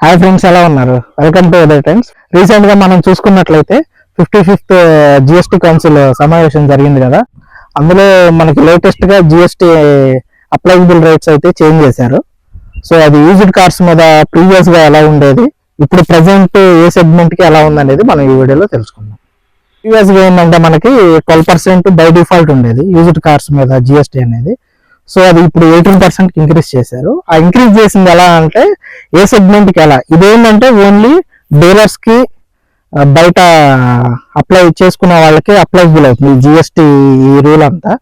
Hi friends, ఎలా ఉన్నారు? Welcome to other times. Recent గా మనం చూసుకున్నట్లయితే 55th జిఎస్టీ కౌన్సిల్ సమావేశం జరిగింది కదా. అందులో మనకి లేటెస్ట్ గా జిఎస్టీ అప్లైబుల్ రేట్స్ అయితే చేంజ్ చేశారు. సో అది యూజ్డ్ కార్స్ మీద ప్రీవియస్ గా ఎలా ఉండేది, ఇప్పుడు ప్రెసెంట్ ఏ సెగ్మెంట్ కి ఎలా ఉందనేది మనం ఈ వీడియోలో తెలుసుకుందాం. ప్రీవియస్ గా ఏంటంటే మనకి 12% బై డిఫాల్ట్ ఉండేది యూజ్డ్ కార్స్ మీద జిఎస్టీ అనేది. సో అది ఇప్పుడు 18% ఇంక్రీజ్ చేశారు. ఆ ఇంక్రీజ్ చేసింది ఎలా అంటే ఏ సెగ్మెంట్ కి ఎలా, ఇదేంటంటే ఓన్లీ డీలర్స్ కి బయట అప్లై చేసుకున్న వాళ్ళకి అప్లైబుల్ అవుతుంది జిఎస్టీ ఈ రూల్ అంతా.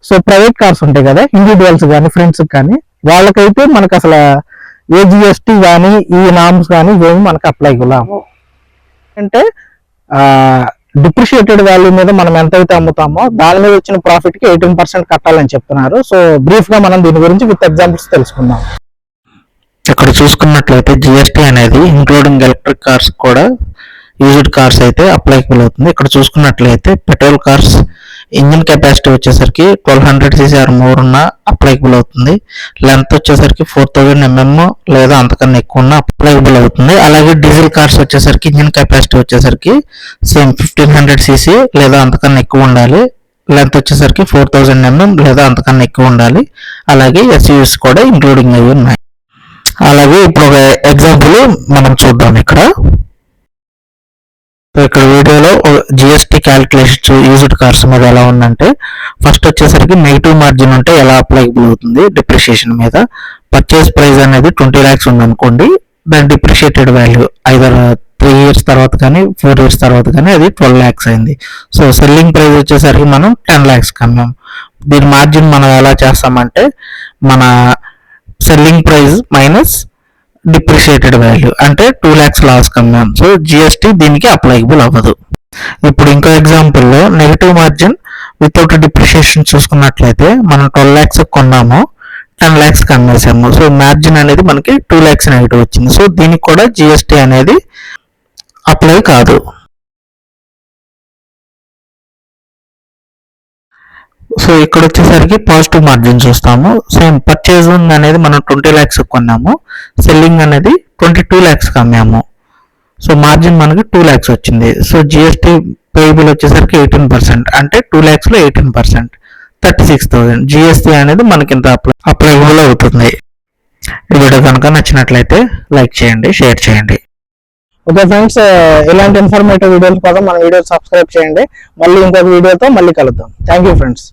సో ప్రైవేట్ కార్స్ ఉంటాయి కదా, ఇండివిజువల్స్ కానీ ఫ్రెండ్స్ కానీ, వాళ్ళకైతే మనకు అసలు ఏ జిఎస్టీ కానీ ఈ నామ్స్ కానీ ఏమి మనకు అప్లైబుల్ అవ్వవు. అంటే డిప్రిషియేటెడ్ వాల్యూ మీద మనం ఎంతైతే అమ్ముతామో దాని మీద వచ్చిన ప్రాఫిట్ కి 18% కట్టాలని చెప్తున్నారు. సో బ్రీఫ్ గా మనం దీని గురించి విత్ ఎగ్జాంపుల్స్ తెలుసుకుందాం. ఇక్కడ చూసుకున్నట్లయితే జిఎస్టీ అనేది ఇంక్లూడింగ్ ఎలక్ట్రిక్ కార్స్ కూడా యూజ్డ్ కార్స్ అయితే అప్లైబుల్ అవుతుంది. ఇక్కడ చూసుకున్నట్లయితే పెట్రోల్ కార్స్ ఇంజిన్ కెపాసిటీ వచ్చేసరికి 1200cc ఆర్ మోర్ ఉన్న అప్లైబుల్ అవుతుంది. లెంత్ వచ్చేసరికి 4000 mm లేదా అంతకన్నా ఎక్కువ ఉన్న అప్లైబుల్ అవుతుంది. అలాగే డీజిల్ కార్స్ వచ్చేసరికి ఇంజిన్ కెపాసిటీ వచ్చేసరికి సేమ్ 1500cc లేదా అంతకన్నా ఎక్కువ ఉండాలి. లెంత్ వచ్చేసరికి 4000 mm లేదా అంతకన్నా ఎక్కువ ఉండాలి. అలాగే ఎస్యూవీస్ కూడా ఇంక్లూడింగ్ అవి ఉన్నాయి. అలాగే ఇప్పుడు ఒక ఎగ్జాంపుల్ మనం చూద్దాం. ఇక్కడ వీడియోలో జిఎస్టీ క్యాలిక్యులేషన్స్ యూజ్డ్ కార్స్ మీద ఎలా ఉందంటే, ఫస్ట్ వచ్చేసరికి నెగిటివ్ మార్జిన్ ఉంటే ఎలా అప్లైబుల్ అవుతుంది డిప్రిషియేషన్ మీద. పర్చేస్ ప్రైస్ అనేది 20 lakhs ఉందనుకోండి, దాని డిప్రిషియేటెడ్ వాల్యూ ఐదర్ 3 years తర్వాత కానీ 4 years తర్వాత కానీ అది 12 lakhs అయింది. సో సెల్లింగ్ ప్రైస్ వచ్చేసరికి మనం 10 lakhs కమ్మాం. దీని మార్జిన్ మనం ఎలా చేస్తామంటే, మన selling price minus depreciated value అంటే 2 lakhs లాస్ కమ్మాం. సో జిఎస్టీ దీనికి అప్లైబుల్ అవ్వదు. ఇప్పుడు ఇంకో ఎగ్జాంపుల్లో నెగిటివ్ మార్జిన్ వితౌట్ డిప్రిషియేషన్ చూసుకున్నట్లయితే మనం 12 lakhs కొన్నాము, 10 lakhs కమ్మేసాము. సో మార్జిన్ అనేది మనకి 2 lakhs నెగిటివ్ వచ్చింది. సో దీనికి కూడా జిఎస్టీ అనేది అప్లై కాదు. సో ఇక్కడ వచ్చేసరికి పాజిటివ్ మార్జిన్ చూస్తాము. సేమ్ పర్చేసింగ్ అనేది మనం 20 lakhs కొన్నాము, సెల్లింగ్ అనేది 22 lakhs అమ్మాము. సో మార్జిన్ మనకి 2 lakhs వచ్చింది. సో జిఎస్టీ పేయబుల్ వచ్చేసరికి 18%, అంటే 2 lakhs లో 18% 36,000 జిఎస్టీ అనేది మనకి ఇంత అప్లైబుల్ అవుతుంది. ఈ వీడియో కనుక నచ్చినట్లయితే లైక్ చేయండి, షేర్ చేయండి. ఓకే ఫ్రెండ్స్, ఇలాంటి ఇన్ఫర్మేటివ్ వీడియోల కోసం మన వీడియో సబ్స్క్రైబ్ చేయండి. మళ్ళీ ఇంకొక వీడియోతో మళ్ళీ కలుద్దాం. Thank you friends.